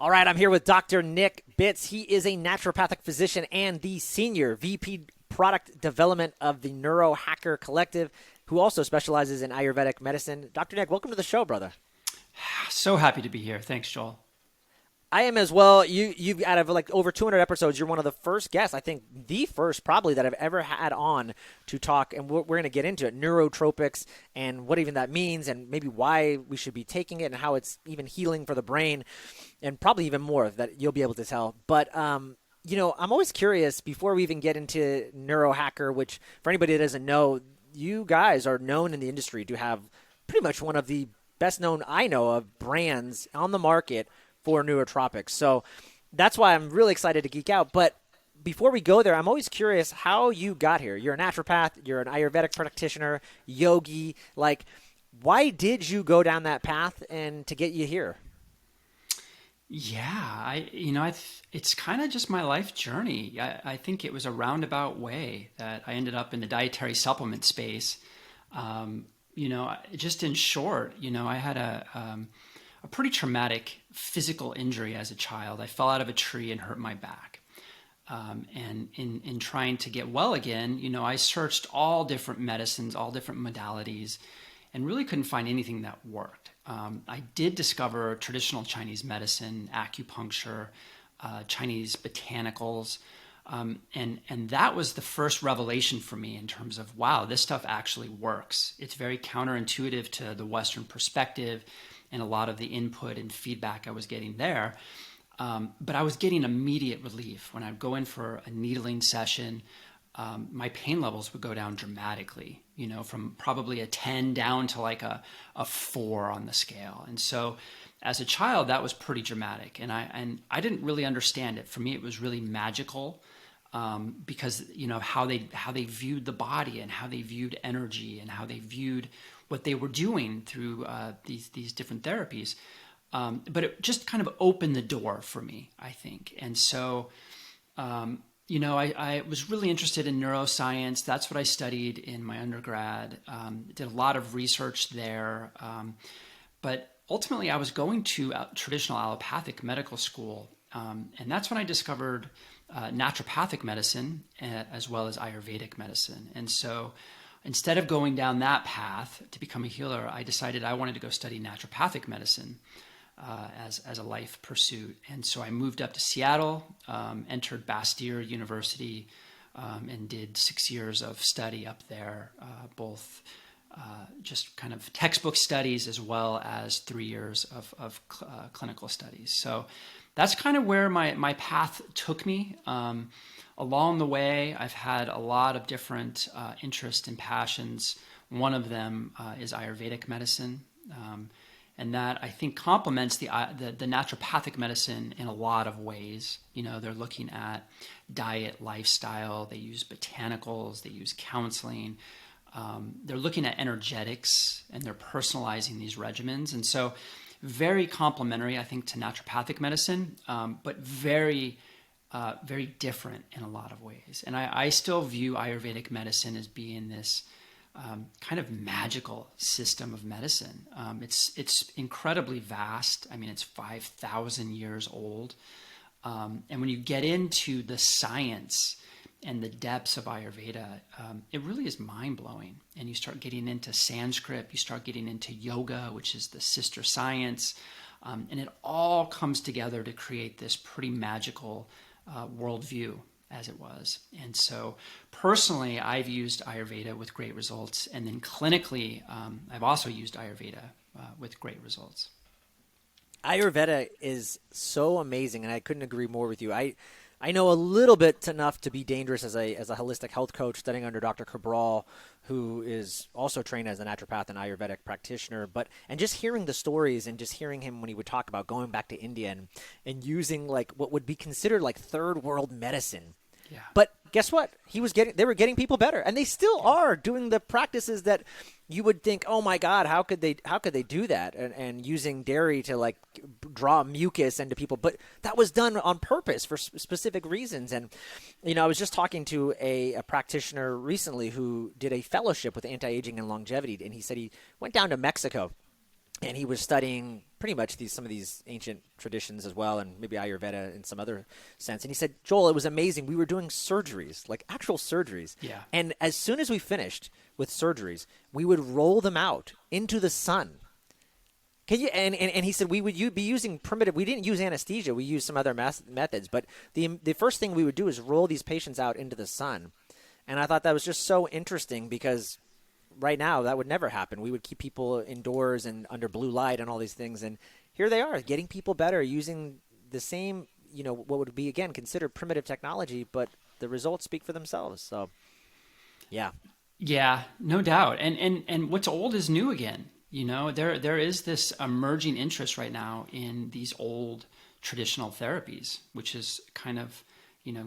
All right, I'm here with Dr. Nick Bitz. He is a naturopathic physician and the Senior VP Product Development of the Neurohacker Collective, who also specializes in Ayurvedic medicine. Dr. Nick, welcome to the show, brother. So happy to be here. Thanks, Joel. I am as well. You out of like over 200 episodes, you're one of the first guests, I think the first probably that I've ever had on to talk, and we're going to get into it, neurotropics and what even that means and maybe why we should be taking it and how it's even healing for the brain and probably even more that you'll be able to tell. But, I'm always curious before we even get into Neurohacker, which for anybody that doesn't know, you guys are known in the industry to have pretty much one of the best known I know of brands on the market for neurotropics. So that's why I'm really excited to geek out. But before we go there, I'm always curious how you got here. You're a naturopath, you're an Ayurvedic practitioner, yogi. Like, why did you go down that path and to get you here? Yeah, it's kind of just my life journey. I think it was a roundabout way that I ended up in the dietary supplement space. Just in short, I had a pretty traumatic physical injury as a child. I fell out of a tree and hurt my back. And in trying to get well again, I searched all different medicines, all different modalities, and really couldn't find anything that worked. I did discover traditional Chinese medicine, acupuncture, Chinese botanicals, and that was the first revelation for me in terms of, wow, this stuff actually works. It's very counterintuitive to the Western perspective and a lot of the input and feedback I was getting there. But I was getting immediate relief. When I'd go in for a needling session, my pain levels would go down dramatically, from probably a 10 down to like a 4 on the scale. And so as a child, that was pretty dramatic. And I didn't really understand it. For me, it was really magical because, how they viewed the body and how they viewed energy and how they viewed what they were doing through these different therapies. But it just kind of opened the door for me, I think. And so, I was really interested in neuroscience. That's what I studied in my undergrad. Did a lot of research there. But ultimately, I was going to traditional allopathic medical school. And that's when I discovered naturopathic medicine as well as Ayurvedic medicine. And so instead of going down that path to become a healer, I decided I wanted to go study naturopathic medicine as a life pursuit. And so I moved up to Seattle, entered Bastyr University, and did 6 years of study up there, both just kind of textbook studies as well as 3 years of clinical studies. So that's kind of where my path took me. Along the way, I've had a lot of different interests and passions. One of them is Ayurvedic medicine, and that I think complements the naturopathic medicine in a lot of ways. They're looking at diet, lifestyle. They use botanicals. They use counseling. They're looking at energetics, and they're personalizing these regimens. And so, very complementary, I think, to naturopathic medicine, but very different in a lot of ways. And I still view Ayurvedic medicine as being this kind of magical system of medicine. It's incredibly vast. I mean, it's 5,000 years old. And when you get into the science and the depths of Ayurveda, it really is mind-blowing. And you start getting into Sanskrit, you start getting into yoga, which is the sister science, and it all comes together to create this pretty magical worldview as it was. And so personally, I've used Ayurveda with great results. And then clinically, I've also used Ayurveda with great results. Ayurveda is so amazing, and I couldn't agree more with you. I know a little bit enough to be dangerous as a holistic health coach studying under Dr. Cabral, who is also trained as a naturopath and Ayurvedic practitioner. And just hearing the stories and just hearing him when he would talk about going back to India and using like what would be considered like third world medicine. Yeah. But guess what? They were getting people better, and they still are doing the practices that you would think, oh my God, how could they do that? And using dairy to like draw mucus into people, but that was done on purpose for specific reasons. And I was just talking to a practitioner recently who did a fellowship with anti-aging and longevity, and he said he went down to Mexico and he was studying pretty much some of these ancient traditions as well, and maybe Ayurveda in some other sense. And he said, Joel, it was amazing. We were doing surgeries, like actual surgeries. Yeah. And as soon as we finished with surgeries, we would roll them out into the sun. Can you? And he said we would be using primitive. We didn't use anesthesia. We used some other methods. But the first thing we would do is roll these patients out into the sun. And I thought that was just so interesting because right now that would never happen. We would keep people indoors and under blue light and all these things, and here they are getting people better using the same, what would be again considered primitive technology, but the results speak for themselves. So yeah. Yeah, no doubt. And what's old is new again. There is this emerging interest right now in these old traditional therapies, which is kind of,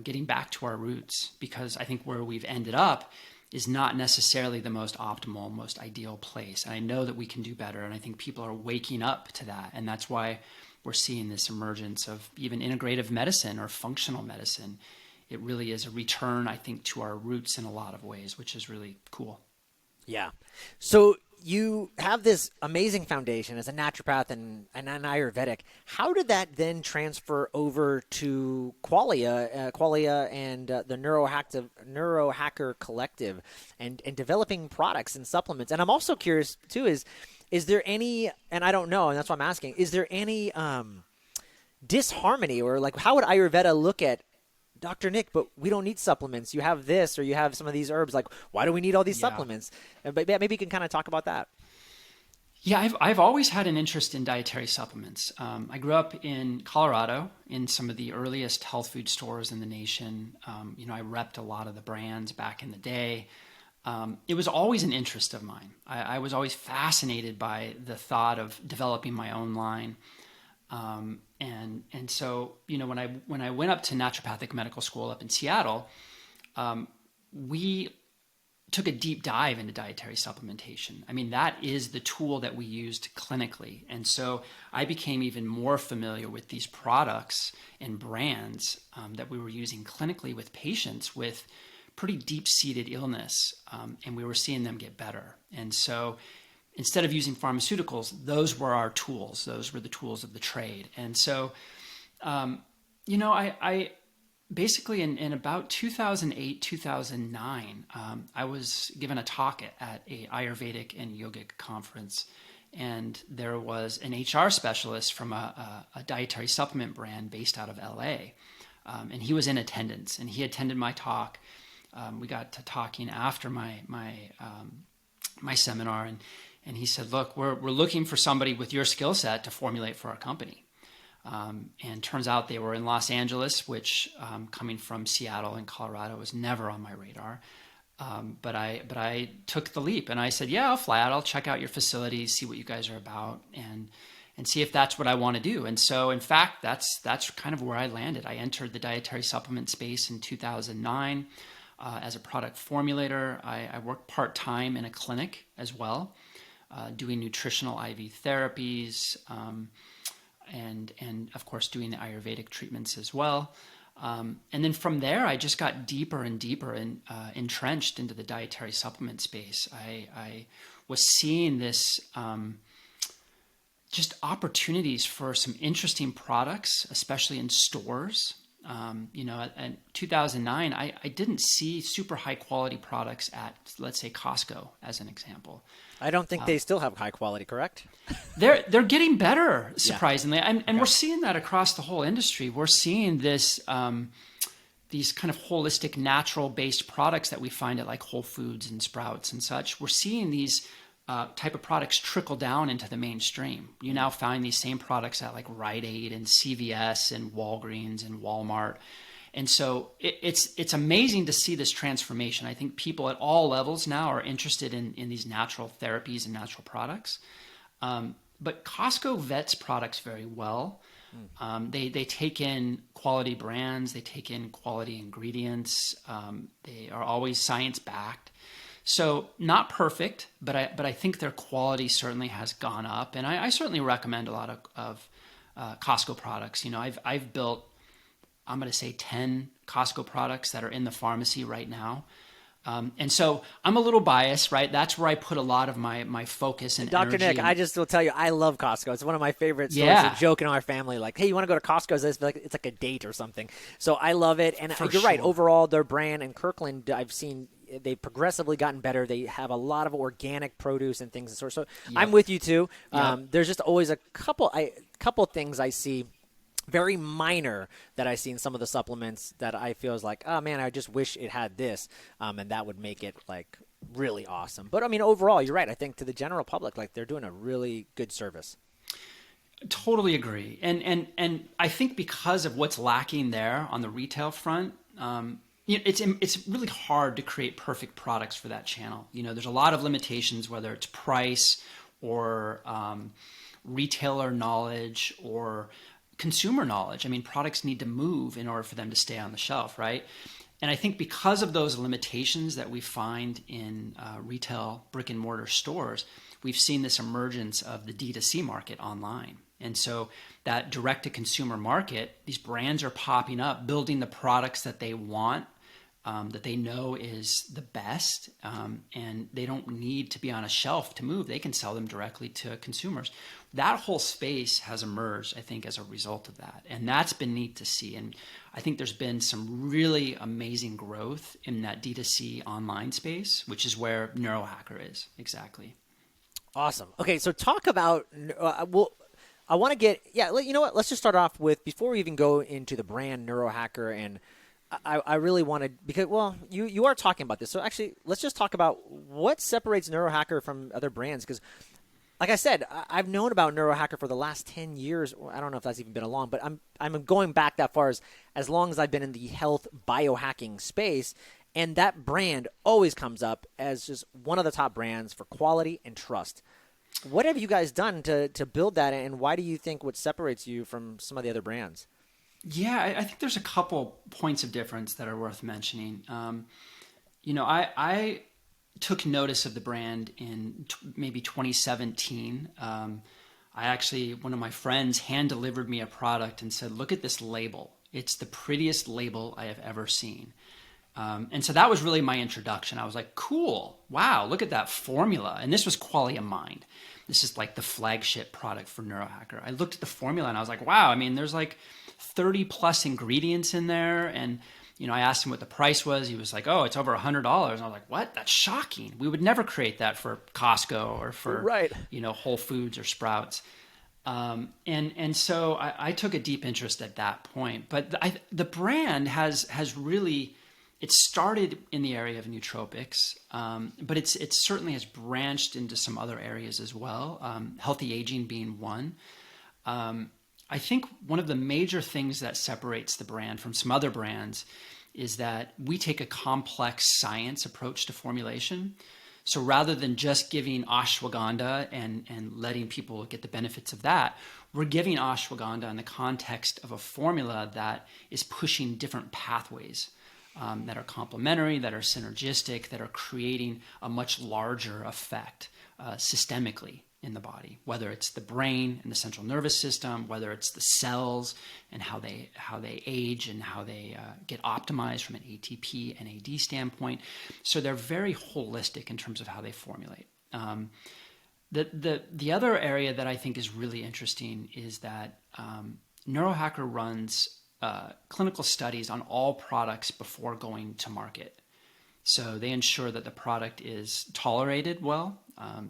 getting back to our roots, because I think where we've ended up is not necessarily the most optimal, most ideal place. And I know that we can do better. And I think people are waking up to that. And that's why we're seeing this emergence of even integrative medicine or functional medicine. It really is a return, I think, to our roots in a lot of ways, which is really cool. Yeah. So you have this amazing foundation as a naturopath and an Ayurvedic. How did that then transfer over to Qualia and the Neurohacker Collective and developing products and supplements? And I'm also curious, too, is there any, and I don't know, and that's why I'm asking, is there any disharmony, or like how would Ayurveda look at Dr. Nick, but we don't need supplements. You have this, or you have some of these herbs. Like, why do we need all these supplements? But maybe you can kind of talk about that. Yeah, I've always had an interest in dietary supplements. I grew up in Colorado in some of the earliest health food stores in the nation. I repped a lot of the brands back in the day. It was always an interest of mine. I was always fascinated by the thought of developing my own line. And so, when I went up to naturopathic medical school up in Seattle, we took a deep dive into dietary supplementation. I mean, that is the tool that we used clinically. And so I became even more familiar with these products and brands that we were using clinically with patients with pretty deep-seated illness, and we were seeing them get better. And so instead of using pharmaceuticals, those were our tools. Those were the tools of the trade. And so, I basically in about 2008, 2009, I was given a talk at a Ayurvedic and yogic conference. And there was an HR specialist from a dietary supplement brand based out of LA. And he was in attendance, and he attended my talk. We got to talking after my seminar, and he said, look, we're looking for somebody with your skill set to formulate for our company. And turns out they were in Los Angeles, which coming from Seattle and Colorado was never on my radar. But I took the leap, and I said, yeah, I'll fly out. I'll check out your facilities, see what you guys are about, and see if that's what I want to do. And so, in fact, that's kind of where I landed. I entered the dietary supplement space in 2009 as a product formulator. I worked part-time in a clinic as well, doing nutritional IV therapies, and of course doing the Ayurvedic treatments as well. And then from there, I just got deeper and deeper entrenched into the dietary supplement space. I was seeing this just opportunities for some interesting products, especially in stores. In 2009, I didn't see super high quality products at, let's say, Costco, as an example. I don't think they still have high quality, correct? They're getting better, surprisingly, and we're seeing that across the whole industry. We're seeing this these kind of holistic, natural based products that we find at like Whole Foods and Sprouts and such. We're seeing these type of products trickle down into the mainstream. You now find these same products at like Rite Aid and CVS and Walgreens and Walmart. And so it's amazing to see this transformation. I think people at all levels now are interested in these natural therapies and natural products. But Costco vets products very well. They take in quality brands. They take in quality ingredients. They are always science-backed. So not perfect, but I think their quality certainly has gone up. And I certainly recommend a lot of Costco products. I've built, I'm going to say 10 Costco products that are in the pharmacy right now. And so I'm a little biased, right? That's where I put a lot of my focus and Dr. energy. Nick, I just will tell you, I love Costco. It's one of my favorite stores. A Yeah, joke in our family, like, hey, you want to go to Costco? It's like a date or something. So I love it. And for you're right. sure. Overall, their brand and Kirkland, I've seen they've progressively gotten better. They have a lot of organic produce and things. So I'm Yep. with you too. Yep. There's just always a couple things I see very minor that I see in some of the supplements that I feel is like, oh man, I just wish it had this, and that would make it like really awesome. But I mean, overall, you're right. I think to the general public, like they're doing a really good service. Totally agree. And I think because of what's lacking there on the retail front, it's really hard to create perfect products for that channel. There's a lot of limitations, whether it's price or retailer knowledge or consumer knowledge. I mean, products need to move in order for them to stay on the shelf, right? And I think because of those limitations that we find in retail brick and mortar stores, we've seen this emergence of the D2C market online. And so that direct to consumer market, these brands are popping up, building the products that they want, that they know is the best, and they don't need to be on a shelf to move. They can sell them directly to consumers. That whole space has emerged, I think, as a result of that. And that's been neat to see. And I think there's been some really amazing growth in that D2C online space, which is where Neurohacker is, exactly. Awesome. Okay, so talk about I want to get you know what? Let's just start off with before we even go into the brand Neurohacker and I really wanted because you are talking about this. So actually, let's just talk about what separates Neurohacker from other brands because like I said, I've known about Neurohacker for the last 10 years. I don't know if that's even been a long, but I'm going back that far as long as I've been in the health biohacking space. And that brand always comes up as just one of the top brands for quality and trust. What have you guys done to build that, and why do you think what separates you from some of the other brands? Yeah, I think there's a couple points of difference that are worth mentioning. I took notice of the brand in maybe 2017. One of my friends hand delivered me a product and said, look at this label. It's the prettiest label I have ever seen. And so that was really my introduction. I was like, cool. Wow, look at that formula. And this was Qualia Mind. This is like the flagship product for Neurohacker. I looked at the formula and I was like, wow, I mean, there's like 30 plus ingredients in there. And, I asked him what the price was. He was like, oh, it's over $100. And I was like, what? That's shocking. We would never create that for Costco or for, right. Whole Foods or Sprouts. And so I took a deep interest at that point. But the brand has really... It started in the area of nootropics, but it certainly has branched into some other areas as well, healthy aging being one. I think one of the major things that separates the brand from some other brands is that we take a complex science approach to formulation. So rather than just giving ashwagandha and letting people get the benefits of that, we're giving ashwagandha in the context of a formula that is pushing different pathways. That are complementary, that are synergistic, that are creating a much larger effect systemically in the body, whether it's the brain and the central nervous system, whether it's the cells and how they age and how they get optimized from an ATP and AD standpoint. So they're very holistic in terms of how they formulate. The other area that I think is really interesting is that Neurohacker runs clinical studies on all products before going to market. So they ensure that the product is tolerated well,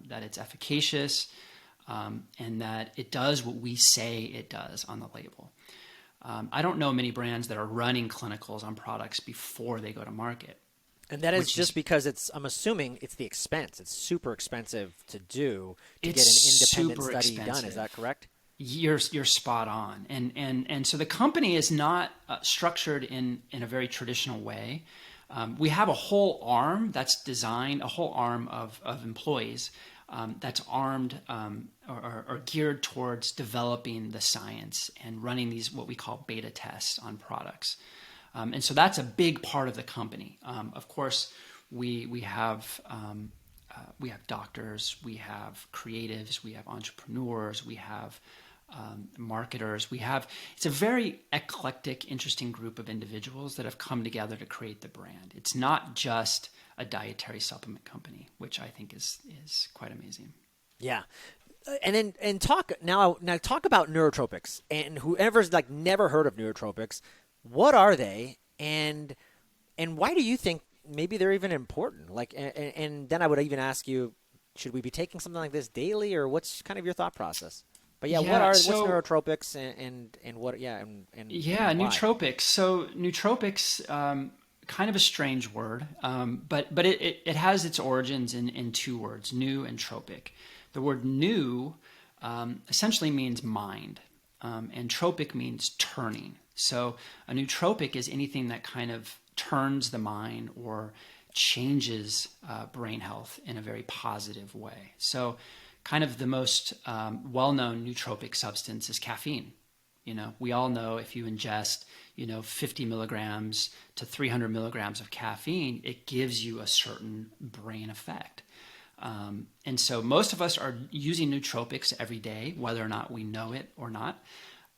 that it's efficacious, and that it does what we say it does on the label. I don't know many brands that are running clinicals on products before they go to market. And that is just because I'm assuming it's the expense. It's super expensive to do to get an independent study done. Is that correct? You're spot on, and so the company is not structured in a very traditional way. We have a whole arm that's designed, a whole arm of employees that's armed or geared towards developing the science and running these what we call beta tests on products, and so that's a big part of the company. Of course, we have doctors, we have creatives, we have entrepreneurs, we have marketers. It's a very eclectic, interesting group of individuals that have come together to create the brand. It's not just a dietary supplement company, which I think is quite amazing. Yeah. And talk now talk about neurotropics, and whoever's like never heard of neurotropics, what are they, and why do you think maybe they're even important? Like, and then I would even ask you, should we be taking something like this daily, or what's kind of your thought process? But yeah, what's neurotropics, and what and why? Nootropics. So nootropics, kind of a strange word, but it has its origins in two words: new and tropic. The word new essentially means mind, and tropic means turning. So a nootropic is anything that kind of turns the mind or changes brain health in a very positive way. So kind of the most well-known nootropic substance is caffeine. We all know if you ingest, 50 milligrams to 300 milligrams of caffeine, it gives you a certain brain effect. And so most of us are using nootropics every day, whether or not we know it or not.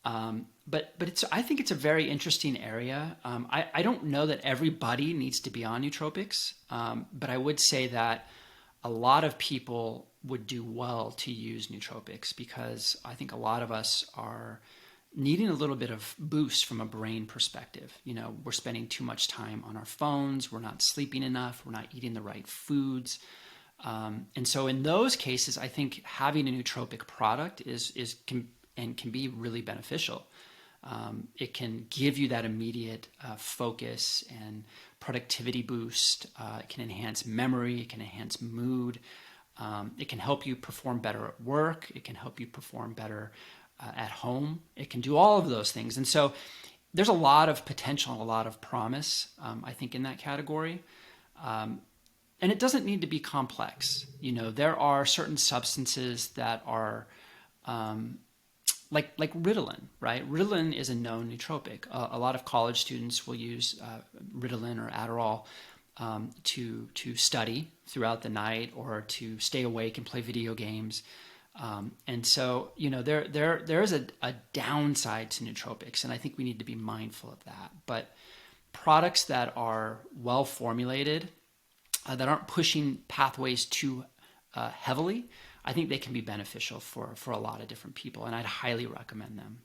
But I think it's a very interesting area. I don't know that everybody needs to be on nootropics, but I would say that a lot of people would do well to use nootropics, because I think a lot of us are needing a little bit of boost from a brain perspective. We're spending too much time on our phones. We're not sleeping enough. We're not eating the right foods. And so in those cases, I think having a nootropic product can be really beneficial. It can give you that immediate focus and productivity boost. It can enhance memory. It can enhance mood. It can help you perform better at work. It can help you perform better at home. It can do all of those things. And so there's a lot of potential and a lot of promise, I think, in that category. And it doesn't need to be complex. There are certain substances that are like Ritalin, right? Ritalin is a known nootropic. A lot of college students will use Ritalin or Adderall to study throughout the night, or to stay awake and play video games. And so, there is a downside to nootropics, and I think we need to be mindful of that. But products that are well formulated, that aren't pushing pathways too heavily, I think they can be beneficial for a lot of different people, and I'd highly recommend them.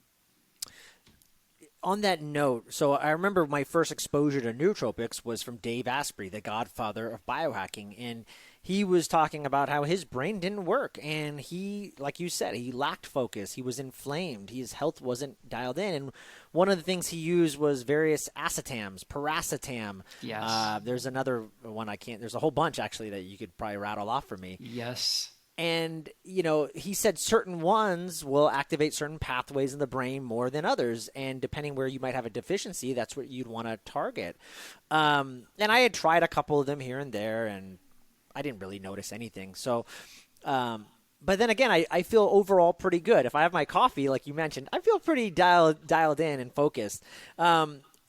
On that note, so I remember my first exposure to nootropics was from Dave Asprey, the godfather of biohacking, and he was talking about how his brain didn't work, and he, like you said, he lacked focus, he was inflamed, his health wasn't dialed in, and one of the things he used was various acetams, piracetam. Yes. There's another one there's a whole bunch actually that you could probably rattle off for me. Yes. And, he said certain ones will activate certain pathways in the brain more than others. And depending where you might have a deficiency, that's what you'd want to target. And I had tried a couple of them here and there, and I didn't really notice anything. So, but then again, I feel overall pretty good. If I have my coffee, like you mentioned, I feel pretty dialed in and focused.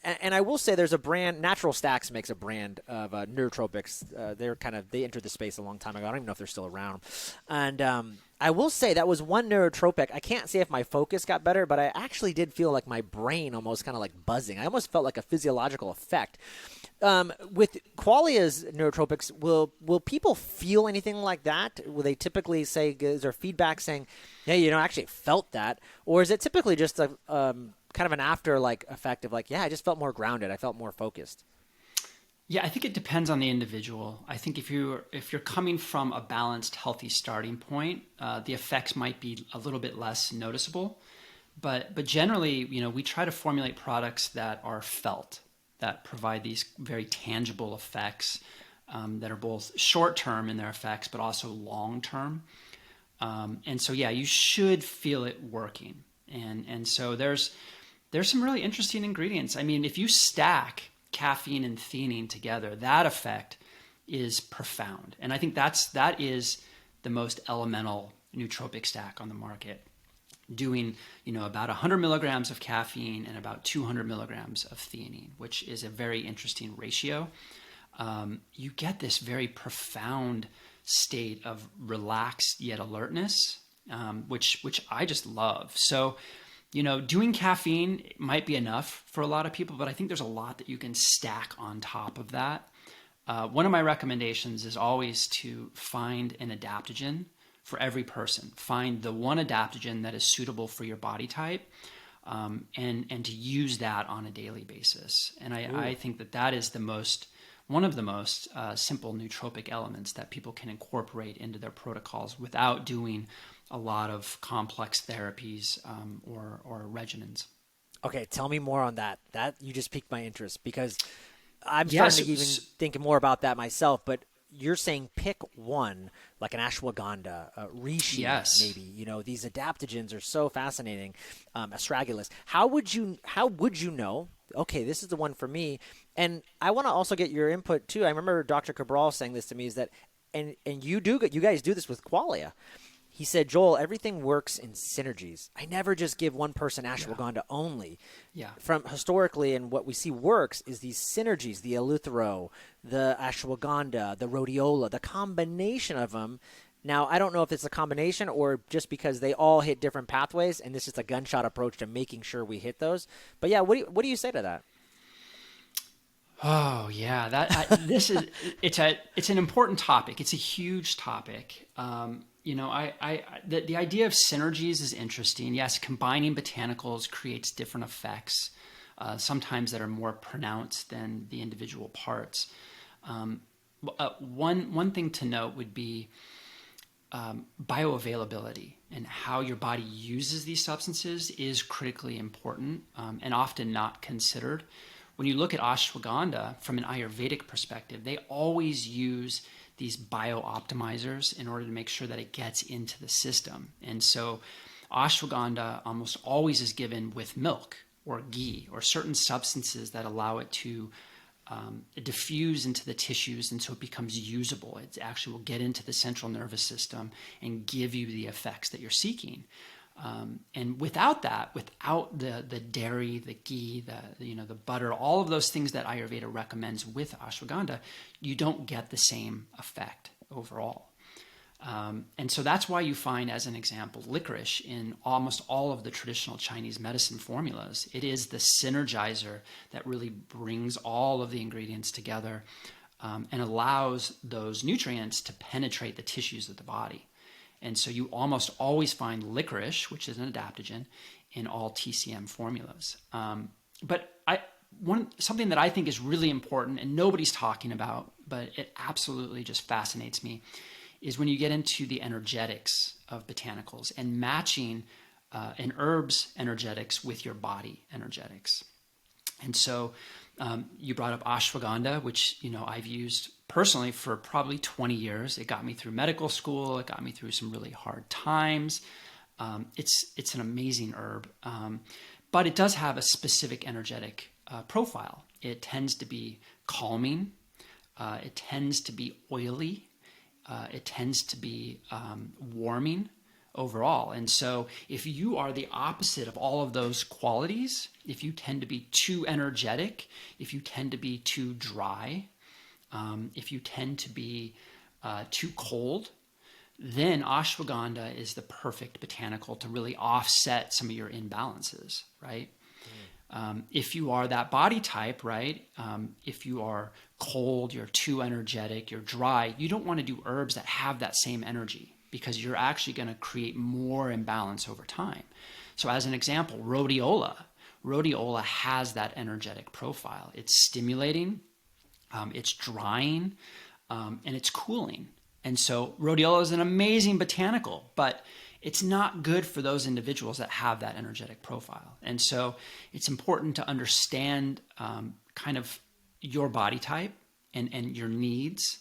And I will say there's a brand, Natural Stacks makes a brand of neurotropics. They entered the space a long time ago. I don't even know if they're still around. And I will say that was one neurotropic. I can't say if my focus got better, but I actually did feel like my brain almost kind of like buzzing. I almost felt like a physiological effect. With Qualia's neurotropics, will people feel anything like that? Will they typically say, is there feedback saying, hey, actually felt that? Or is it typically just a kind of an after effect of I just felt more grounded. I felt more focused. Yeah, I think it depends on the individual. I think if you're coming from a balanced, healthy starting point, the effects might be a little bit less noticeable. But generally, we try to formulate products that are felt, that provide these very tangible effects, that are both short term in their effects, but also long term. And so, yeah, you should feel it working. And so there's some really interesting ingredients. I mean, if you stack caffeine and theanine together, that effect is profound. And I think that is the most elemental nootropic stack on the market. Doing, about 100 milligrams of caffeine and about 200 milligrams of theanine, which is a very interesting ratio. You get this very profound state of relaxed yet alertness. which I just love. So, doing caffeine might be enough for a lot of people, but I think there's a lot that you can stack on top of that. One of my recommendations is always to find an adaptogen for every person. Find the one adaptogen that is suitable for your body type, and to use that on a daily basis. And I think that is one of the most simple nootropic elements that people can incorporate into their protocols without doing a lot of complex therapies or regimens. Okay, tell me more on that. That you just piqued my interest because I'm Yes. starting to even think more about that myself. But you're saying pick one, like an ashwagandha, reishi, Yes. maybe. These adaptogens are so fascinating. Astragalus. How would you know? Okay, this is the one for me. And I want to also get your input too. I remember Dr. Cabral saying this to me is that, and you guys do this with qualia. He said, Joel, everything works in synergies. I never just give one person ashwagandha only. Yeah. From historically, and what we see works is these synergies, the eleuthero, the ashwagandha, the rhodiola, the combination of them. Now, I don't know if it's a combination or just because they all hit different pathways, and this is a gunshot approach to making sure we hit those. But yeah, what do you say to that? Oh yeah, it's an important topic. It's a huge topic. The idea of synergies is interesting. Yes, combining botanicals creates different effects, sometimes that are more pronounced than the individual parts. One thing to note would be bioavailability, and how your body uses these substances is critically important, and often not considered. When you look at ashwagandha from an Ayurvedic perspective, they always use these bio-optimizers in order to make sure that it gets into the system. And so ashwagandha almost always is given with milk or ghee or certain substances that allow it to diffuse into the tissues, and so it becomes usable. It actually will get into the central nervous system and give you the effects that you're seeking. And without the dairy, the ghee, the butter, all of those things that Ayurveda recommends with ashwagandha, you don't get the same effect overall. And so that's why you find, as an example, licorice in almost all of the traditional Chinese medicine formulas. It is the synergizer that really brings all of the ingredients together, and allows those nutrients to penetrate the tissues of the body. And so you almost always find licorice, which is an adaptogen, in all TCM formulas. But something that I think is really important and nobody's talking about, but it absolutely just fascinates me, is when you get into the energetics of botanicals and matching an herb's energetics with your body energetics. And so you brought up ashwagandha, which I've used personally for probably 20 years. It got me through medical school. It got me through some really hard times. It's an amazing herb, but it does have a specific energetic profile. It tends to be calming. It tends to be oily. It tends to be warming overall. And so if you are the opposite of all of those qualities, if you tend to be too energetic, if you tend to be too dry, if you tend to be too cold, then ashwagandha is the perfect botanical to really offset some of your imbalances, right? If you are that body type, right? If you are cold, you're too energetic, you're dry, you don't want to do herbs that have that same energy, because you're actually going to create more imbalance over time. So as an example, rhodiola. Rhodiola has that energetic profile. It's stimulating, it's drying, and it's cooling. And so rhodiola is an amazing botanical, but it's not good for those individuals that have that energetic profile. And so it's important to understand kind of your body type and your needs,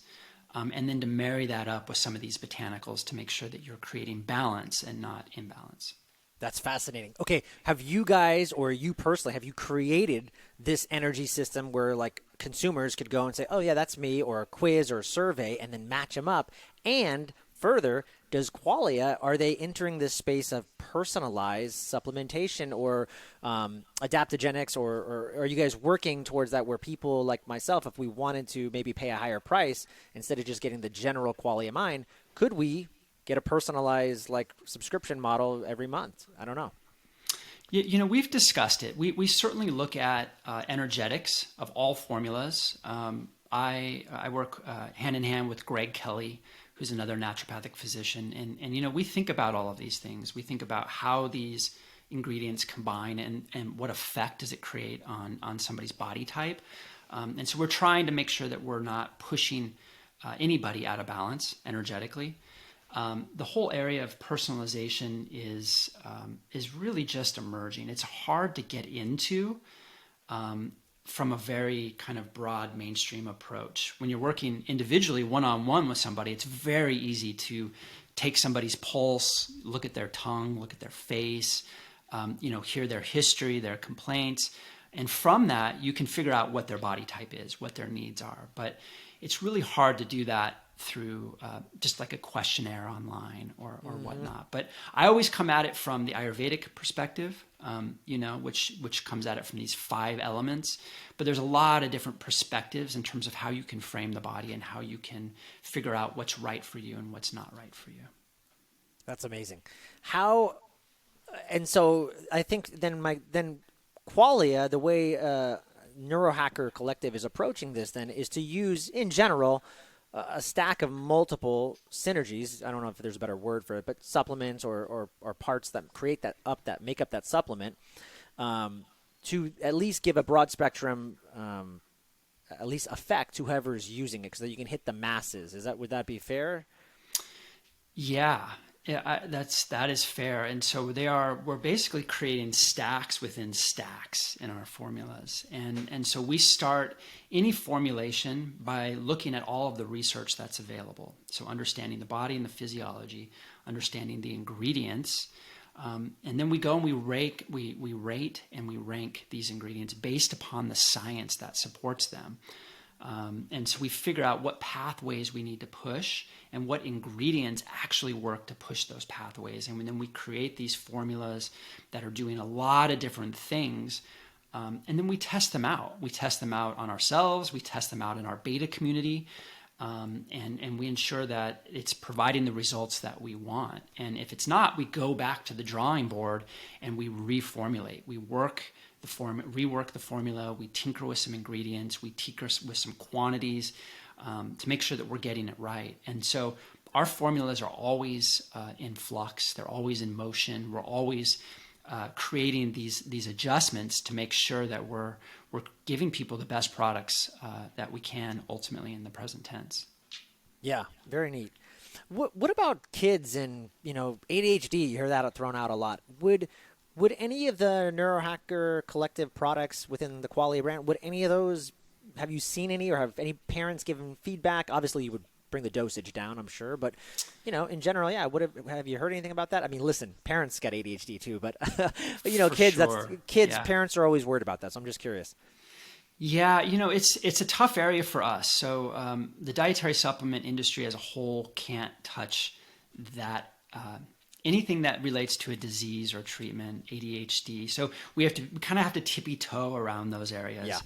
and then to marry that up with some of these botanicals to make sure that you're creating balance and not imbalance. That's fascinating. Okay, have you guys, or you personally, have you created this energy system where like consumers could go and say, oh yeah, that's me, or a quiz or a survey, and then match them up? And further, does Qualia, are they entering this space of personalized supplementation or adaptogenics, or are you guys working towards that where people like myself, if we wanted to maybe pay a higher price, instead of just getting the general Qualia mine, could we get a personalized like subscription model every month? I don't know. We've discussed it. We certainly look at energetics of all formulas. I work hand in hand with Greg Kelly, who's another naturopathic physician, and we think about all of these things. We think about how these ingredients combine and what effect does it create on somebody's body type. And so we're trying to make sure that we're not pushing anybody out of balance energetically. The whole area of personalization is really just emerging. It's hard to get into from a very kind of broad mainstream approach. When you're working individually, one-on-one with somebody, it's very easy to take somebody's pulse, look at their tongue, look at their face, hear their history, their complaints. And from that, you can figure out what their body type is, what their needs are. But it's really hard to do that through just like a questionnaire online or whatnot. But I always come at it from the Ayurvedic perspective, which comes at it from these 5 elements. But there's a lot of different perspectives in terms of how you can frame the body and how you can figure out what's right for you and what's not right for you. That's amazing. And so I think then Qualia, the way Neurohacker Collective is approaching this then is to use, in general, a stack of multiple synergies. I don't know if there's a better word for it, but supplements or parts that make up that supplement to at least give a broad spectrum, at least effect to whoever's using it so that you can hit the masses. Would that be fair? Yeah. Yeah, that is fair. And so we're basically creating stacks within stacks in our formulas. And so we start any formulation by looking at all of the research that's available. So understanding the body and the physiology, understanding the ingredients. And then we go and we rate and we rank these ingredients based upon the science that supports them. And so we figure out what pathways we need to push and what ingredients actually work to push those pathways. And then we create these formulas that are doing a lot of different things. And then we test them out. We test them out on ourselves. We test them out in our beta community. And we ensure that it's providing the results that we want. And if it's not, we go back to the drawing board and we reformulate. We rework the formula, we tinker with some ingredients, we tinker with some quantities to make sure that we're getting it right. And so our formulas are always in flux, they're always in motion, we're always creating these adjustments to make sure that we're giving people the best products that we can ultimately in the present tense. Yeah, very neat. What about kids and ADHD? You hear that thrown out a lot. Would any of the Neurohacker Collective products within the Qualia brand, would any of those, have you seen any or have any parents given feedback? Obviously, you would bring the dosage down, I'm sure. But, in general, yeah, have you heard anything about that? I mean, listen, parents get ADHD too, but, kids, sure. Kids, Yeah. Parents are always worried about that. So I'm just curious. Yeah, it's a tough area for us. So the dietary supplement industry as a whole can't touch that anything that relates to a disease or treatment, ADHD. So we kind of have to tippy toe around those areas. Yeah.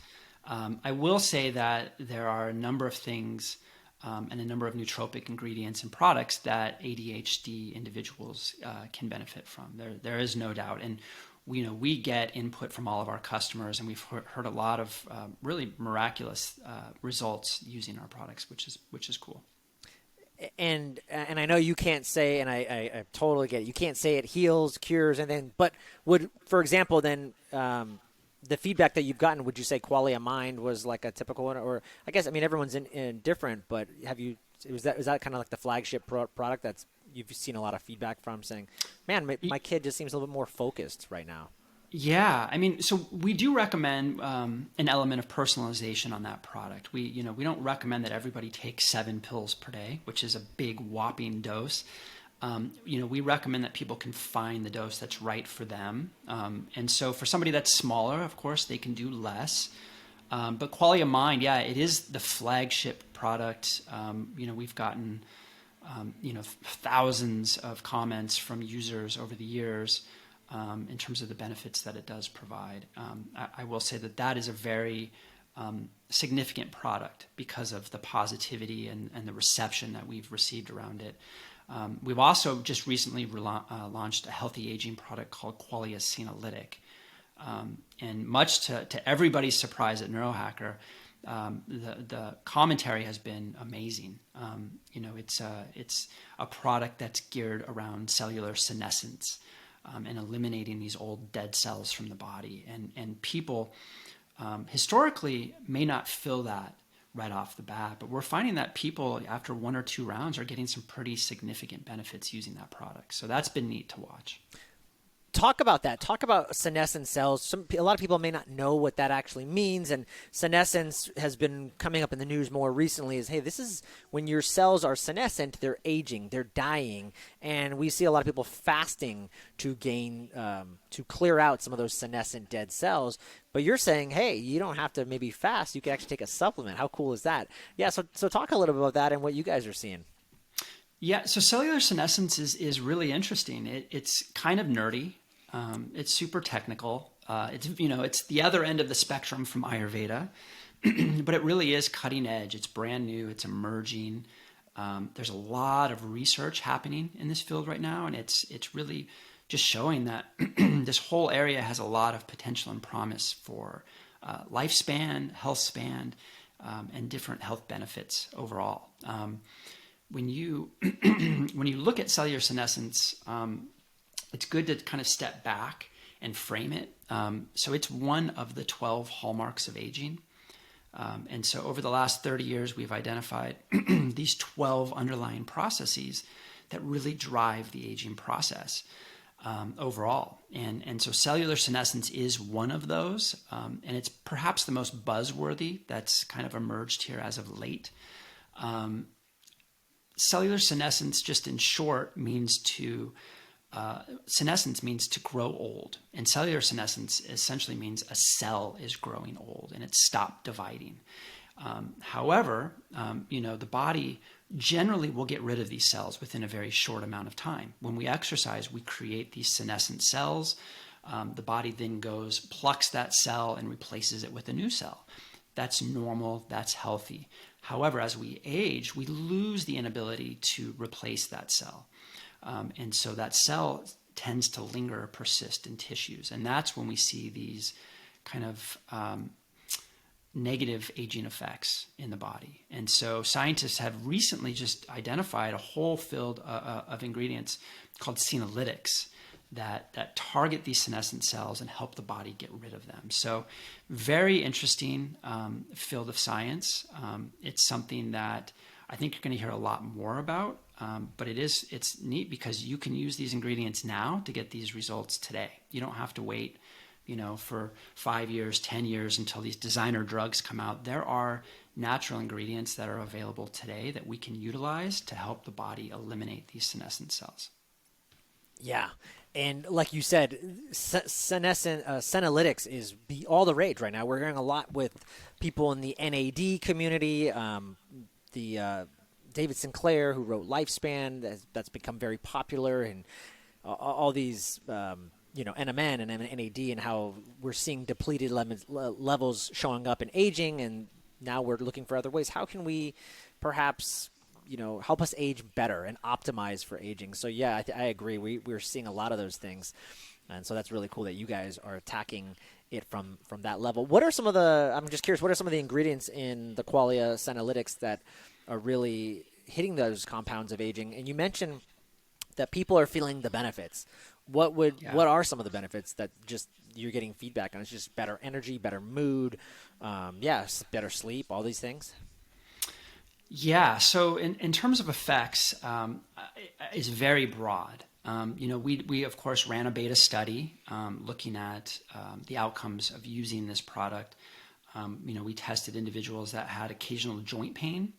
I will say that there are a number of things and a number of nootropic ingredients and products that ADHD individuals can benefit from. There is no doubt. And we get input from all of our customers, and we've heard a lot of really miraculous results using our products, which is cool. And I know you can't say, and I totally get it. You can't say it heals, cures, but for example, the feedback that you've gotten, would you say Qualia Mind was like a typical one? Or I guess, everyone's in different, but is that kind of like the flagship product that's you've seen a lot of feedback from saying, man, my kid just seems a little bit more focused right now? Yeah, so we do recommend an element of personalization on that product. We don't recommend that everybody take 7 pills per day, which is a big whopping dose. We recommend that people can find the dose that's right for them. And so for somebody that's smaller, of course, they can do less. But Qualia Mind, yeah, it is the flagship product. We've gotten thousands of comments from users over the years in terms of the benefits that it does provide. I will say that is a very significant product because of the positivity and the reception that we've received around it. We've also just recently launched a healthy aging product called Qualia Senolytic. And much to everybody's surprise at Neurohacker, the commentary has been amazing. It's a product that's geared around cellular senescence and eliminating these old dead cells from the body. And people historically may not feel that right off the bat, but we're finding that people after 1 or 2 rounds are getting some pretty significant benefits using that product. So that's been neat to watch. Talk about that. Talk about senescent cells. A lot of people may not know what that actually means, and senescence has been coming up in the news more recently. Is, hey, this is when your cells are senescent, they're aging, they're dying, and we see a lot of people fasting to gain, to clear out some of those senescent dead cells. But you're saying, hey, you don't have to maybe fast. You can actually take a supplement. How cool is that? Yeah. So talk a little bit about that and what you guys are seeing. Yeah, so cellular senescence is really interesting. It's kind of nerdy. It's super technical. It's the other end of the spectrum from Ayurveda, but it really is cutting edge. It's brand new. It's emerging. There's a lot of research happening in this field right now, and it's really just showing that this whole area has a lot of potential and promise for lifespan, health span, and different health benefits overall. When you look at cellular senescence, it's good to kind of step back and frame it. So it's one of the 12 hallmarks of aging. And so over the last 30 years, we've identified these 12 underlying processes that really drive the aging process overall. And so cellular senescence is one of those. And it's perhaps the most buzzworthy that's kind of emerged here as of late. Cellular senescence, just in short, means senescence means to grow old. And cellular senescence essentially means a cell is growing old and it's stopped dividing. However, the body generally will get rid of these cells within a very short amount of time. When we exercise, we create these senescent cells. The body then plucks that cell and replaces it with a new cell. That's normal, that's healthy. However, as we age, we lose the inability to replace that cell. And so that cell tends to linger or persist in tissues. And that's when we see these kind of negative aging effects in the body. And so scientists have recently just identified a whole field of ingredients called senolytics that target these senescent cells and help the body get rid of them. So very interesting field of science. It's something that I think you're going to hear a lot more about, but it's neat because you can use these ingredients now to get these results today. You don't have to wait, for 5 years, 10 years until these designer drugs come out. There are natural ingredients that are available today that we can utilize to help the body eliminate these senescent cells. Yeah. And like you said, senolytics is all the rage right now. We're hearing a lot with people in the NAD community. David Sinclair, who wrote Lifespan, that's become very popular, and all these, NMN and NAD, and how we're seeing depleted levels showing up in aging, and now we're looking for other ways. How can we perhaps help us age better and optimize for aging? So yeah, I agree. We're seeing a lot of those things, and so that's really cool that you guys are attacking it from that level. What are some of the? I'm just curious. What are some of the ingredients in the Qualia Senolytics that are really hitting those compounds of aging? And you mentioned that people are feeling the benefits. What are some of the benefits that just you're getting feedback on? It's just better energy, better mood, better sleep, all these things. Yeah. So in terms of effects, it's very broad. We of course ran a beta study looking at the outcomes of using this product. We tested individuals that had occasional joint pain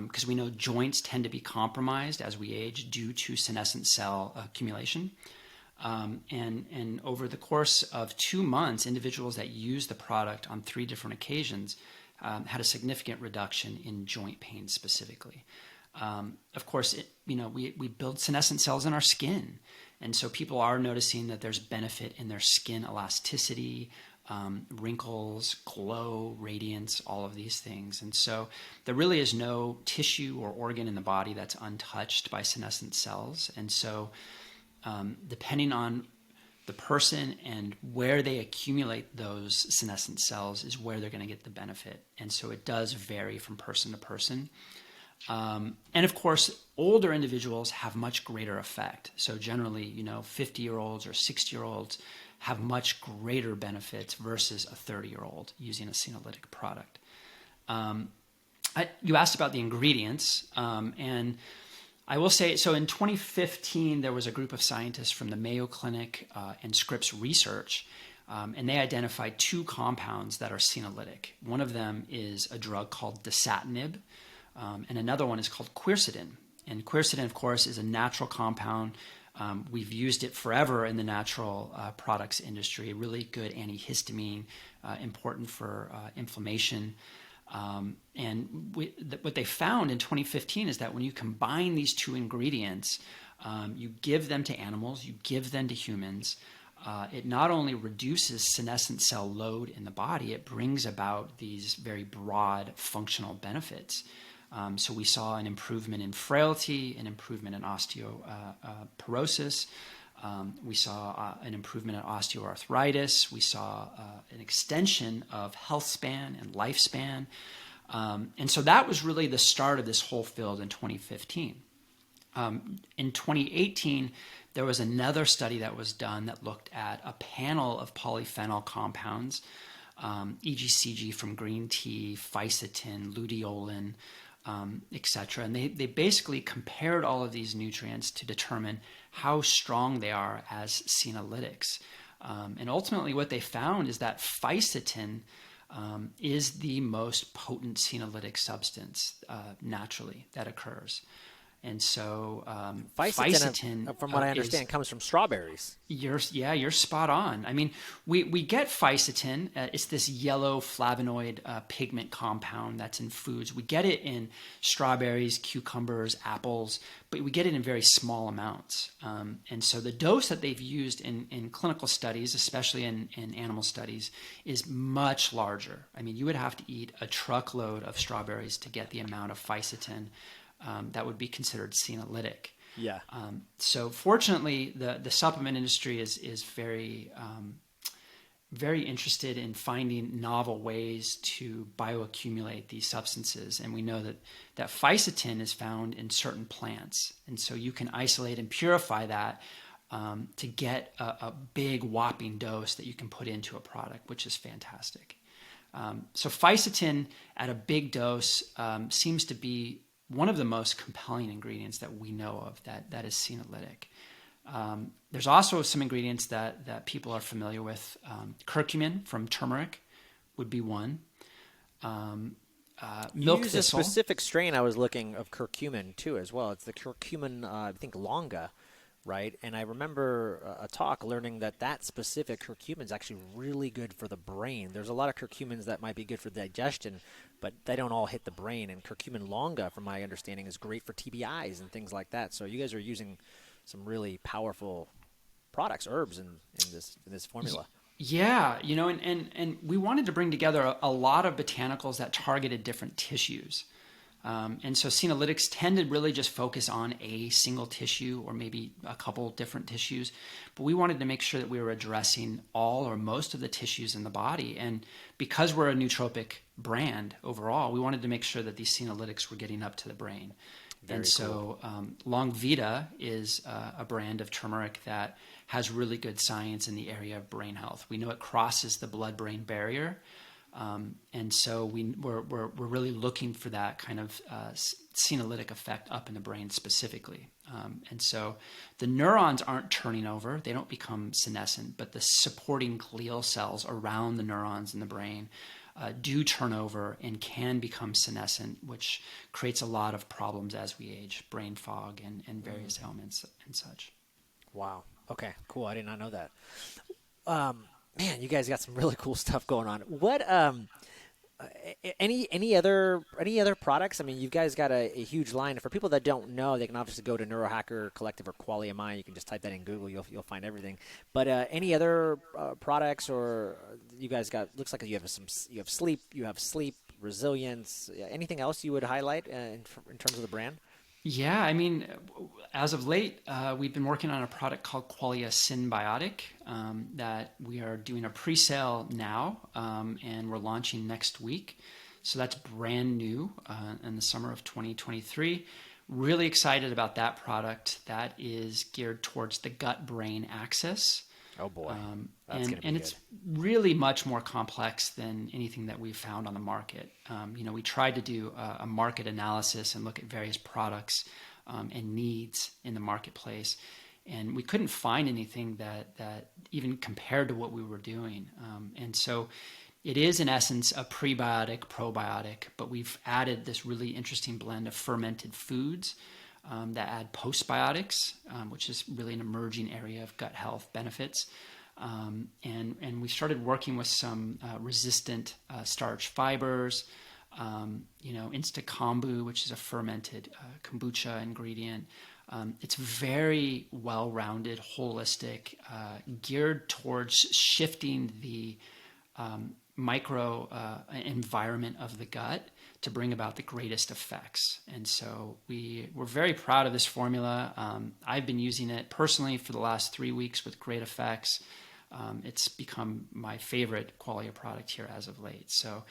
because we know joints tend to be compromised as we age due to senescent cell accumulation. And over the course of 2 months, individuals that used the product on 3 different occasions had a significant reduction in joint pain specifically. Of course, we build senescent cells in our skin. And so people are noticing that there's benefit in their skin elasticity, wrinkles, glow, radiance, all of these things. And so there really is no tissue or organ in the body that's untouched by senescent cells. And so depending on the person and where they accumulate those senescent cells is where they're going to get the benefit. And so it does vary from person to person. And of course, older individuals have much greater effect. So generally, 50-year-olds or 60-year-olds have much greater benefits versus a 30-year-old using a senolytic product. You asked about the ingredients, and I will say, so in 2015, there was a group of scientists from the Mayo Clinic and Scripps Research, and they identified 2 compounds that are senolytic. One of them is a drug called dasatinib, and another one is called quercetin. And quercetin, of course, is a natural compound. We've used it forever in the natural products industry, a really good antihistamine, important for inflammation. And what they found in 2015 is that when you combine these 2 ingredients, you give them to animals, you give them to humans, it not only reduces senescent cell load in the body, it brings about these very broad functional benefits. So we saw an improvement in frailty, an improvement in osteoporosis. We saw an improvement in osteoarthritis. We saw an extension of health span and lifespan. And so that was really the start of this whole field in 2015. In 2018, there was another study that was done that looked at a panel of polyphenol compounds, EGCG from green tea, fisetin, luteolin, etc. And they basically compared all of these nutrients to determine how strong they are as senolytics. And ultimately what they found is that fisetin is the most potent senolytic substance naturally that occurs. And so fisetin, from what I understand, comes from strawberries. You're spot on. I mean, we get fisetin. It's this yellow flavonoid pigment compound that's in foods. We get it in strawberries, cucumbers, apples, but we get it in very small amounts. And so the dose that they've used in clinical studies, especially in animal studies, is much larger. I mean, you would have to eat a truckload of strawberries to get the amount of fisetin that would be considered senolytic. Yeah. So fortunately, the supplement industry is very very interested in finding novel ways to bioaccumulate these substances, and we know that fisetin is found in certain plants, and so you can isolate and purify that to get a big whopping dose that you can put into a product, which is fantastic. So fisetin at a big dose seems to be one of the most compelling ingredients that we know of that is senolytic. There's also some ingredients that people are familiar with. Curcumin from turmeric would be one. Milk use thistle. A specific strain I was looking of curcumin too as well. It's the curcumin, I think longa, right? And I remember a talk learning that specific curcumin is actually really good for the brain. There's a lot of curcumins that might be good for digestion, but they don't all hit the brain. And curcumin longa, from my understanding, is great for TBIs and things like that. So you guys are using some really powerful products, herbs in this formula. Yeah, and we wanted to bring together a lot of botanicals that targeted different tissues. And so senolytics tend to really just focus on a single tissue or maybe a couple different tissues. But we wanted to make sure that we were addressing all or most of the tissues in the body. And because we're a nootropic brand overall, we wanted to make sure that these senolytics were getting up to the brain. Very so Long Vita is a brand of turmeric that has really good science in the area of brain health. We know it crosses the blood-brain barrier. And so we're really looking for that kind of senolytic effect up in the brain specifically. And so the neurons aren't turning over. They don't become senescent, but the supporting glial cells around the neurons in the brain do turn over and can become senescent, which creates a lot of problems as we age, brain fog and various ailments and such. Wow. Okay, cool. I did not know that. Man, you guys got some really cool stuff going on. What Any other products? I mean, you guys got a huge line. For people that don't know, they can obviously go to Neurohacker Collective or Qualia Mind. You can just type that in Google. You'll find everything. But any other products, or you guys got? Looks like you have sleep. You have sleep resilience. Anything else you would highlight in terms of the brand? Yeah, I mean, as of late, we've been working on a product called Qualia Synbiotic that we are doing a pre-sale now, and we're launching next week. So that's brand new in the summer of 2023. Really excited about that product. That is geared towards the gut-brain axis. Oh boy, that's and gonna be and good. it's really much more complex than anything that we've found on the market. We tried to do a market analysis and look at various products and needs in the marketplace, and we couldn't find anything that even compared to what we were doing. And so it is in essence a prebiotic, probiotic, but we've added this really interesting blend of fermented foods that add postbiotics, which is really an emerging area of gut health benefits. And we started working with some resistant starch fibers, Insta kombu, which is a fermented kombucha ingredient. It's very well-rounded, holistic, geared towards shifting the micro environment of the gut to bring about the greatest effects. And so we're very proud of this formula. I've been using it personally for the last 3 weeks with great effects. It's become my favorite Qualia product here as of late. So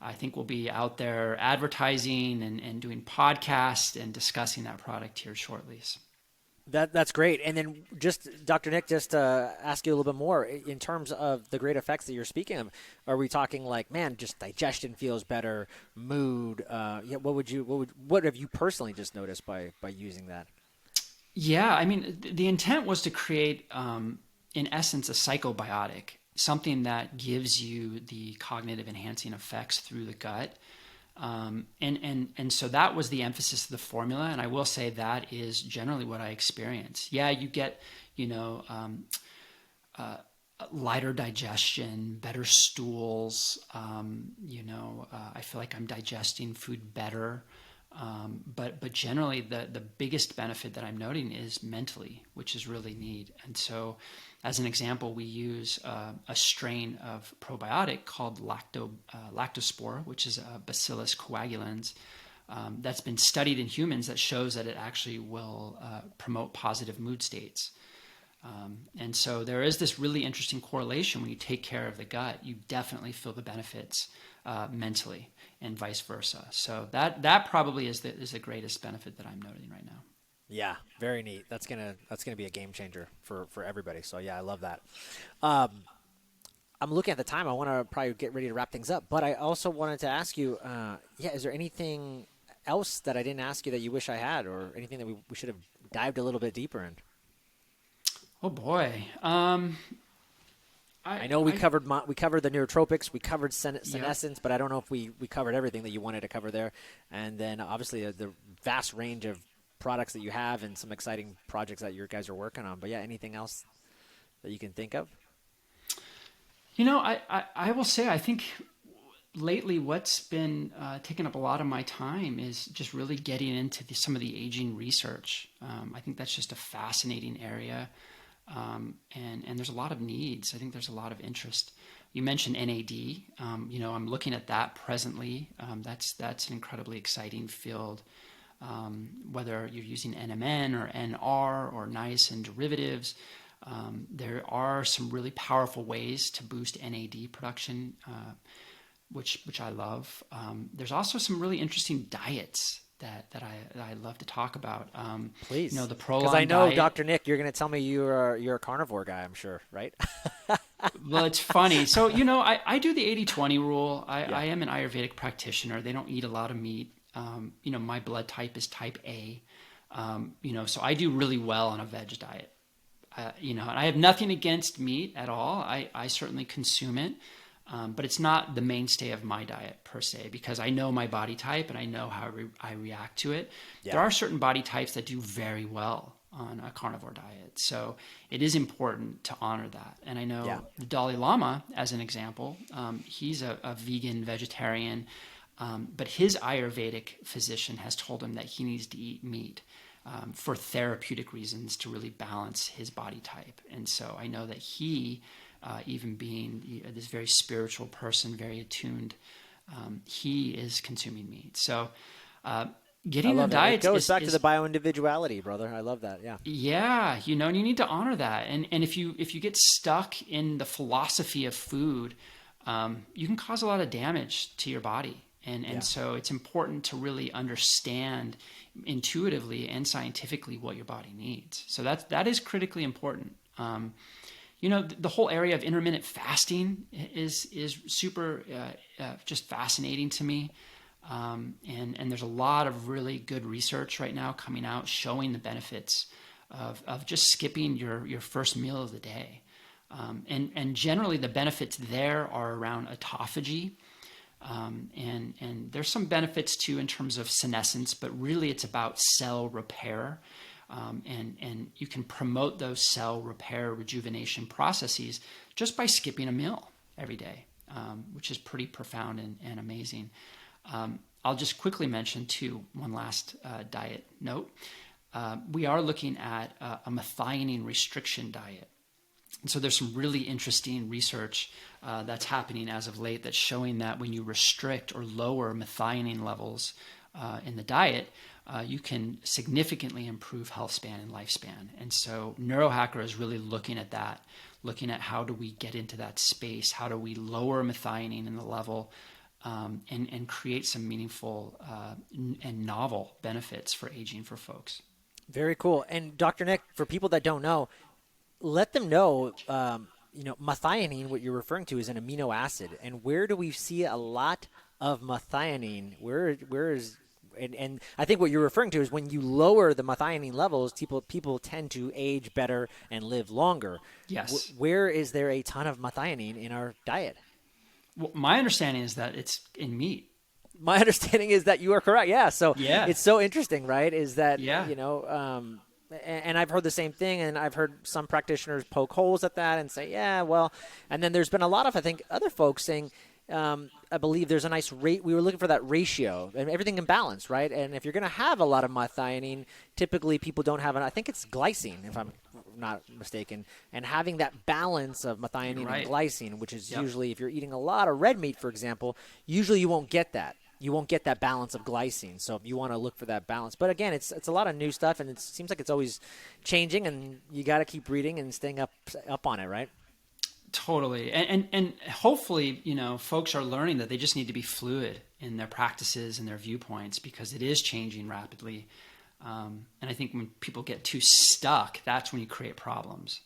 I think we'll be out there advertising and doing podcasts and discussing that product here shortly. That's great. And then just Dr. Nick, just to ask you a little bit more in terms of the great effects that you're speaking of. Are we talking like, man, just digestion feels better, mood? What have you personally just noticed by using that? Yeah, I mean, the intent was to create, in essence, a psychobiotic, something that gives you the cognitive enhancing effects through the gut. And so that was the emphasis of the formula. And I will say that is generally what I experience. Yeah, you get, lighter digestion, better stools. I feel like I'm digesting food better. But generally, the biggest benefit that I'm noting is mentally, which is really neat. And so, as an example, we use a strain of probiotic called lactospore, which is a Bacillus coagulans, that's been studied in humans that shows that it actually will promote positive mood states. And so there is this really interesting correlation. When you take care of the gut, you definitely feel the benefits mentally, and vice versa. So that probably is the greatest benefit that I'm noting right now. Yeah, very neat. That's gonna be a game changer for everybody. So yeah, I love that. I'm looking at the time. I want to probably get ready to wrap things up, but I also wanted to ask you, is there anything else that I didn't ask you that you wish I had, or anything that we should have dived a little bit deeper in? Oh boy. I know we covered the neurotropics, we covered Yeah. senescence, but I don't know if we covered everything that you wanted to cover there. And then obviously the vast range of products that you have and some exciting projects that your guys are working on. But yeah, anything else that you can think of? I will say, I think lately what's been taking up a lot of my time is just really getting into some of the aging research. I think that's just a fascinating area. And there's a lot of needs. I think there's a lot of interest. You mentioned NAD. I'm looking at that presently. That's an incredibly exciting field. Whether you're using NMN or NR or niacin derivatives, there are some really powerful ways to boost NAD production, which I love. There's also some really interesting diets that I love to talk about. Please, the because Prolon I know, diet. Dr. Nick, you're going to tell me you're a carnivore guy. I'm sure, right? Well, it's funny. So, I do the 80-20 rule. Yeah. I am an Ayurvedic practitioner. They don't eat a lot of meat. My blood type is type A. So I do really well on a veg diet. And I have nothing against meat at all. I certainly consume it. But it's not the mainstay of my diet per se, because I know my body type and I know how I react to it. Yeah. There are certain body types that do very well on a carnivore diet. So it is important to honor that. And I know Yeah. the Dalai Lama, as an example, he's a vegan vegetarian, but his Ayurvedic physician has told him that he needs to eat meat for therapeutic reasons to really balance his body type. And so I know that he, even being this very spiritual person, very attuned, he is consuming meat. So I getting the love it. It diet goes back to the bio-individuality, brother. I love that. Yeah. yeah, and you need to honor that. And if you get stuck in the philosophy of food, you can cause a lot of damage to your body. And so it's important to really understand intuitively and scientifically what your body needs. So that is critically important. The whole area of intermittent fasting is super just fascinating to me. And there's a lot of really good research right now coming out showing the benefits of just skipping your first meal of the day. And generally the benefits there are around autophagy. And there's some benefits too in terms of senescence, but really it's about cell repair. And you can promote those cell repair rejuvenation processes just by skipping a meal every day, which is pretty profound and amazing. I'll just quickly mention too, one last diet note. We are looking at a methionine restriction diet. And so there's some really interesting research that's happening as of late that's showing that when you restrict or lower methionine levels in the diet, you can significantly improve health span and lifespan. And so Neurohacker is really looking at that, looking at how do we get into that space, how do we lower methionine in the level, and create some meaningful and novel benefits for aging for folks. Very cool. And Dr. Nick, for people that don't know, let them know, methionine, what you're referring to, is an amino acid. And where do we see a lot of methionine? Where is, and I think what you're referring to is when you lower the methionine levels, people tend to age better and live longer. Yes. Where is there a ton of methionine in our diet? Well, my understanding is that it's in meat. My understanding is that you are correct. Yeah. So Yeah. It's so interesting, right? Is that, Yeah. And I've heard the same thing, and I've heard some practitioners poke holes at that and say, yeah, well, and then there's been a lot of, I think, other folks saying, I believe there's a nice rate. We were looking for that ratio and everything in balance, right? And if you're going to have a lot of methionine, typically people don't have I think it's glycine, if I'm not mistaken, and having that balance of methionine Right. and glycine, which is Yep. usually, if you're eating a lot of red meat, for example, usually you won't get that. You won't get that balance of glycine. So you want to look for that balance. But again, it's a lot of new stuff, and it seems like it's always changing, and you got to keep reading and staying up on it, right? Totally. And hopefully, folks are learning that they just need to be fluid in their practices and their viewpoints because it is changing rapidly. And I think when people get too stuck, that's when you create problems.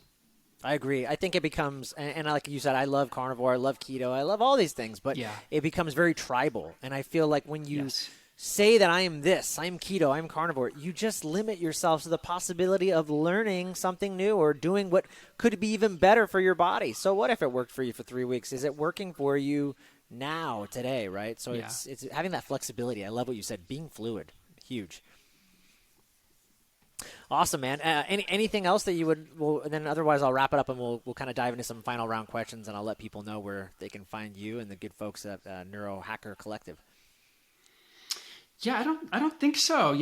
I agree. I think it becomes, and like you said, I love carnivore, I love keto, I love all these things, but Yeah. it becomes very tribal. And I feel like when you Yes. say that I am this, I'm keto, I'm carnivore, you just limit yourself to the possibility of learning something new or doing what could be even better for your body. So what if it worked for you for 3 weeks? Is it working for you now, today, right? So Yeah. it's having that flexibility. I love what you said, being fluid. Huge. Awesome, man. Anything else that you would? Well, then otherwise I'll wrap it up and we'll kind of dive into some final round questions, and I'll let people know where they can find you and the good folks at Neurohacker Collective. Yeah, I don't think so.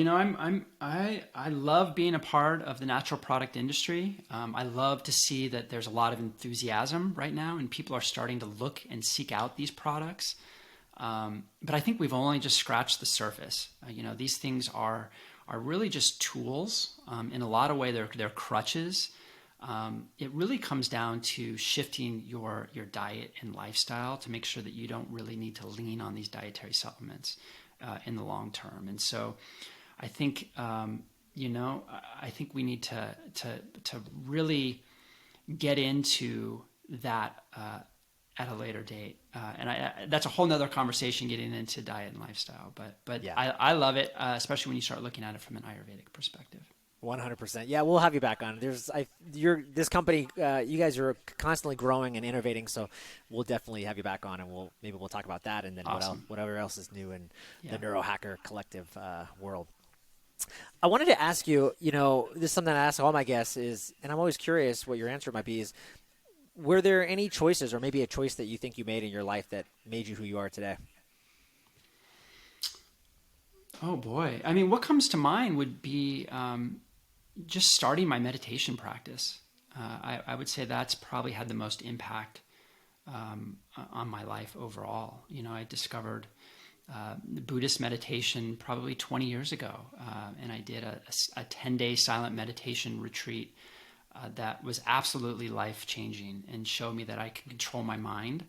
I love being a part of the natural product industry. I love to see that there's a lot of enthusiasm right now, and people are starting to look and seek out these products. But I think we've only just scratched the surface. These things are really just tools. In a lot of ways, they're crutches. It really comes down to shifting your diet and lifestyle to make sure that you don't really need to lean on these dietary supplements in the long term. And so I think, I think we need to really get into that at a later date. And that's a whole nother conversation, getting into diet and lifestyle. But Yeah. I love it, especially when you start looking at it from an Ayurvedic perspective. 100%. Yeah, we'll have you back on. This company, you guys are constantly growing and innovating, so we'll definitely have you back on, and we'll talk about that, and then Awesome. whatever else is new in Yeah. the Neurohacker Collective world. I wanted to ask you, this is something I ask all my guests is, and I'm always curious what your answer might be is, were there any choices or maybe a choice that you think you made in your life that made you who you are today? Oh boy. I mean, what comes to mind would be just starting my meditation practice. I would say that's probably had the most impact on my life overall. I discovered Buddhist meditation probably 20 years ago, and I did a 10-day silent meditation retreat that was absolutely life-changing and showed me that I can control my mind.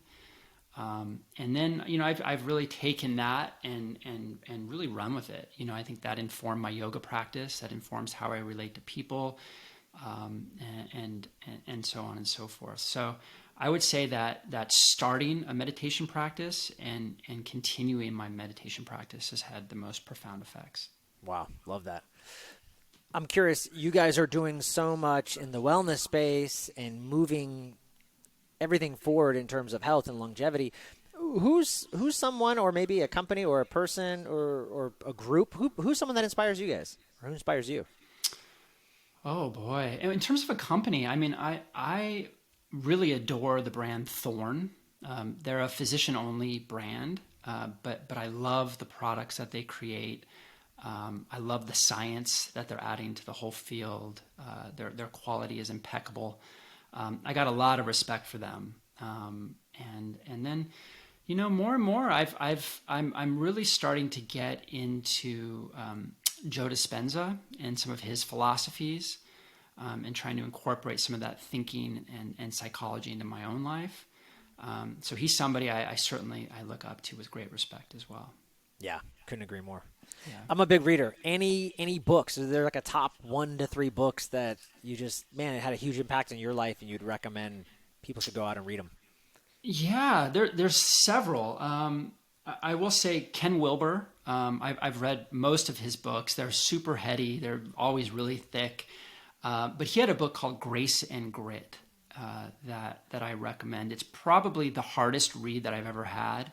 And then, I've really taken that and really run with it. I think that informed my yoga practice, that informs how I relate to people, and so on and so forth. So I would say that starting a meditation practice and continuing my meditation practice has had the most profound effects. Wow, love that. I'm curious, you guys are doing so much in the wellness space and moving everything forward in terms of health and longevity. Who's someone, or maybe a company or a person or a group, who's someone that inspires you guys, or who inspires you? Oh boy. In terms of a company, I mean, I really adore the brand Thorne. They're a physician-only brand, but I love the products that they create. I love the science that they're adding to the whole field. Their quality is impeccable. I got a lot of respect for them. And then, more and more, I'm really starting to get into Joe Dispenza and some of his philosophies, and trying to incorporate some of that thinking and psychology into my own life. So he's somebody I certainly look up to with great respect as well. Yeah, couldn't agree more. Yeah. I'm a big reader. Any books? Is there like a top 1 to 3 books that you just, man, it had a huge impact on your life and you'd recommend people should go out and read them? Yeah, there's several. I will say Ken Wilber. I've read most of his books. They're super heady. They're always really thick. But he had a book called Grace and Grit that I recommend. It's probably the hardest read that I've ever had.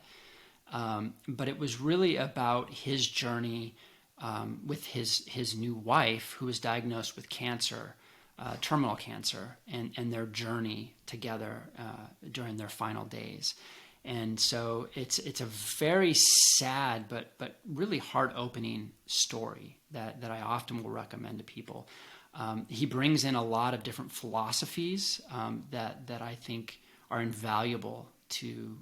But it was really about his journey with his new wife, who was diagnosed with cancer, terminal cancer, and their journey together during their final days. And so it's a very sad but really heart-opening story that I often will recommend to people. He brings in a lot of different philosophies that I think are invaluable to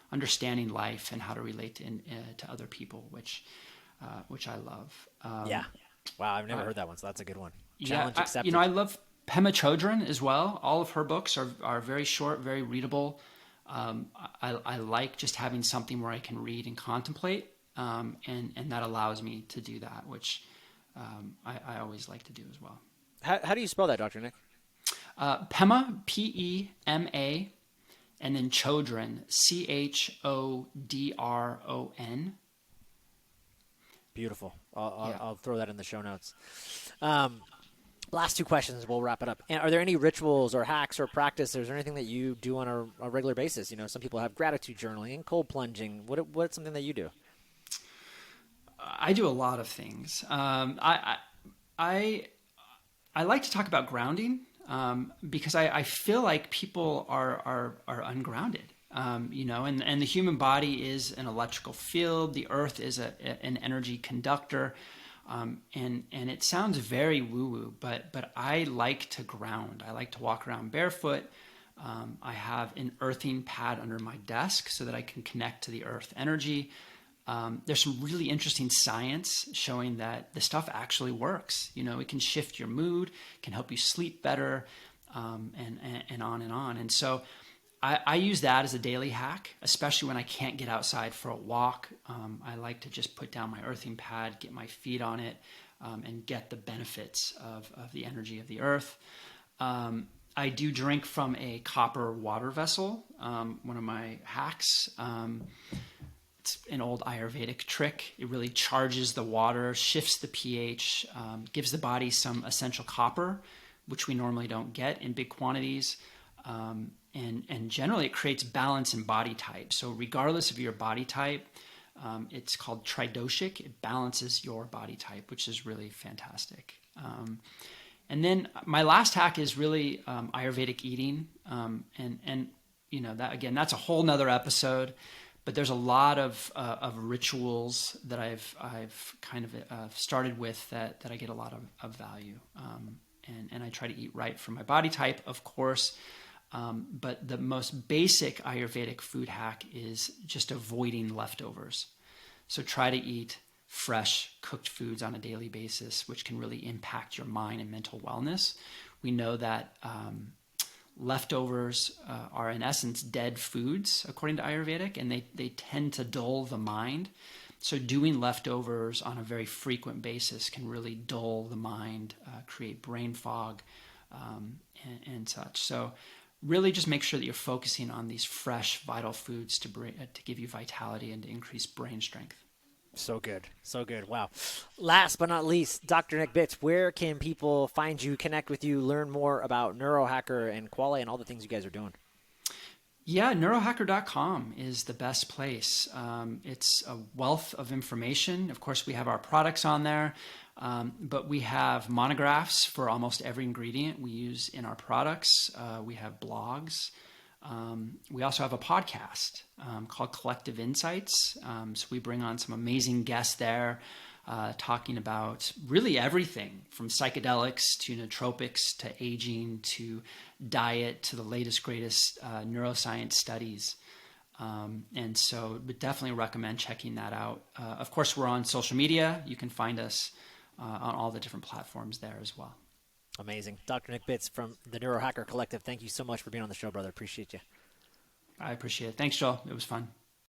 understanding life and how to relate to other people, which I love. Yeah. Wow, I've never heard that one, so that's a good one. Yeah, Challenge accepted. I love Pema Chodron as well. All of her books are very short, very readable. I like just having something where I can read and contemplate, and that allows me to do that, which I always like to do as well. How do you spell that, Dr. Nick? Pema, Pema, and then Chodron, Chodron. Beautiful. I'll throw that in the show notes. Last 2 questions, we'll wrap it up. And are there any rituals or hacks or practices or anything that you do on a regular basis? Some people have gratitude journaling and cold plunging. What's something that you do? I do a lot of things. I like to talk about grounding because I feel like people are ungrounded. And the human body is an electrical field. The earth is an energy conductor. And it sounds very woo-woo, but I like to ground. I like to walk around barefoot. I have an earthing pad under my desk so that I can connect to the earth energy. There's some really interesting science showing that the stuff actually works. It can shift your mood, can help you sleep better, and on and on. And so I use that as a daily hack, especially when I can't get outside for a walk. I like to just put down my earthing pad, get my feet on it, and get the benefits of the energy of the earth. I do drink from a copper water vessel, one of my hacks. It's an old Ayurvedic trick. It really charges the water, shifts the pH, gives the body some essential copper, which we normally don't get in big quantities. And generally it creates balance in body type. So regardless of your body type, It's called tridoshic. It balances your body type, which is really fantastic. And then my last hack is really Ayurvedic eating. And that again, that's a whole nother episode. But there's a lot of rituals that I've kind of started with that I get a lot of value. And I try to eat right for my body type, of course. But the most basic Ayurvedic food hack is just avoiding leftovers. So try to eat fresh, cooked foods on a daily basis, which can really impact your mind and mental wellness. We know that leftovers are in essence dead foods, according to Ayurvedic, and they tend to dull the mind. So doing leftovers on a very frequent basis can really dull the mind, create brain fog, and such. So really just make sure that you're focusing on these fresh, vital foods to give you vitality and to increase brain strength. So good. So good. Wow. Last but not least, Dr. Nick Bitz, where can people find you, connect with you, learn more about Neurohacker and Qualia and all the things you guys are doing? Yeah, neurohacker.com is the best place. It's a wealth of information. Of course, we have our products on there, but we have monographs for almost every ingredient we use in our products. We have blogs. We also have a podcast called Collective Insights. So we bring on some amazing guests there, talking about really everything from psychedelics to nootropics to aging to diet to the latest, greatest neuroscience studies. And so would definitely recommend checking that out. Of course, we're on social media. You can find us on all the different platforms there as well. Amazing. Dr. Nick Bitz from the Neurohacker Collective, thank you so much for being on the show, brother. Appreciate you. I appreciate it. Thanks, Joel. It was fun.